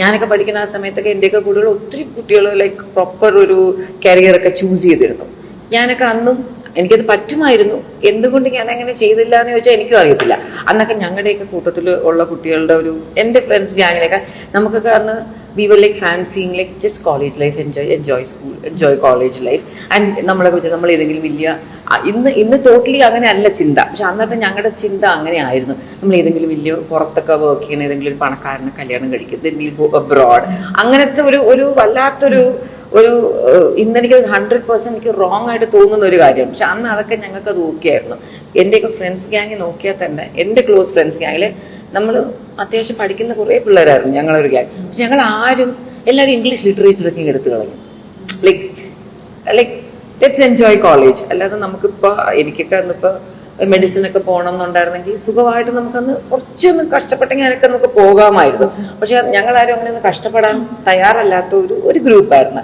ഞാനൊക്കെ പഠിക്കുന്ന ആ സമയത്തൊക്കെ എൻ്റെയൊക്കെ കുട്ടികൾ ഒത്തിരി കുട്ടികൾ ലൈക്ക് പ്രോപ്പർ ഒരു കരിയറൊക്കെ ചൂസ് ചെയ്തിരുന്നു. ഞാനൊക്കെ അന്നും എനിക്കത് പറ്റുമായിരുന്നു. എന്തുകൊണ്ട് ഞാൻ അങ്ങനെ ചെയ്തില്ല എന്ന് ചോദിച്ചാൽ എനിക്കും അറിയത്തില്ല. അന്നൊക്കെ ഞങ്ങളുടെയൊക്കെ കൂട്ടത്തിൽ ഉള്ള കുട്ടികളുടെ എൻ്റെ ഫ്രണ്ട്സ് ഗ്യാങ്ങിലൊക്കെ നമുക്കൊക്കെ അന്ന് we were like fancying like just college life, enjoy school, enjoy college life. And നമ്മളൊക്കെ വെച്ചാൽ നമ്മൾ ഏതെങ്കിലും വലിയ ഇന്ന് ടോട്ടലി അങ്ങനെ അല്ല ചിന്ത, പക്ഷെ അന്നത്തെ ഞങ്ങളുടെ ചിന്ത അങ്ങനെ ആയിരുന്നു. നമ്മൾ ഏതെങ്കിലും വലിയ പുറത്തൊക്കെ വർക്ക് ചെയ്യുന്ന ഏതെങ്കിലും ഒരു പണക്കാരനെ കല്യാണം കഴിക്കും, ദെൻ വിൽ ഗോ അബ്രോഡ്. അങ്ങനത്തെ ഒരു വല്ലാത്തൊരു ഇന്നെനിക്ക് 100% എനിക്ക് റോങ് ആയിട്ട് തോന്നുന്ന ഒരു കാര്യമാണ്. പക്ഷെ അന്ന് അതൊക്കെ ഞങ്ങൾക്ക് അത് ഓക്കെ ആയിരുന്നു. എൻ്റെയൊക്കെ ഫ്രണ്ട്സ് ഗ്യാങ്ങിൽ നോക്കിയാൽ തന്നെ എൻ്റെ ക്ലോസ് ഫ്രണ്ട്സ് ഗ്യാങ്ങിൽ നമ്മൾ അത്യാവശ്യം പഠിക്കുന്ന കുറേ പിള്ളേരായിരുന്നു ഞങ്ങളൊരു ഗ്യാങ്. പക്ഷെ ഞങ്ങൾ എല്ലാവരും ഇംഗ്ലീഷ് ലിറ്ററേച്ചറൊക്കെ എടുത്തു കളഞ്ഞു. Like let's enjoy college. അല്ലാതെ നമുക്കിപ്പോൾ എനിക്കൊക്കെ അന്നിപ്പോൾ മെഡിസിനൊക്കെ പോകണം എന്നുണ്ടായിരുന്നെങ്കിൽ സുഖമായിട്ട് നമുക്കന്ന് കുറച്ചൊന്ന് കഷ്ടപ്പെട്ടെങ്കിൽ അതിനൊക്കെ നമുക്ക് പോകാമായിരുന്നു. പക്ഷെ ഞങ്ങളാരും അങ്ങനെ ഒന്ന് കഷ്ടപ്പെടാൻ തയ്യാറല്ലാത്ത ഒരു ഗ്രൂപ്പായിരുന്നു.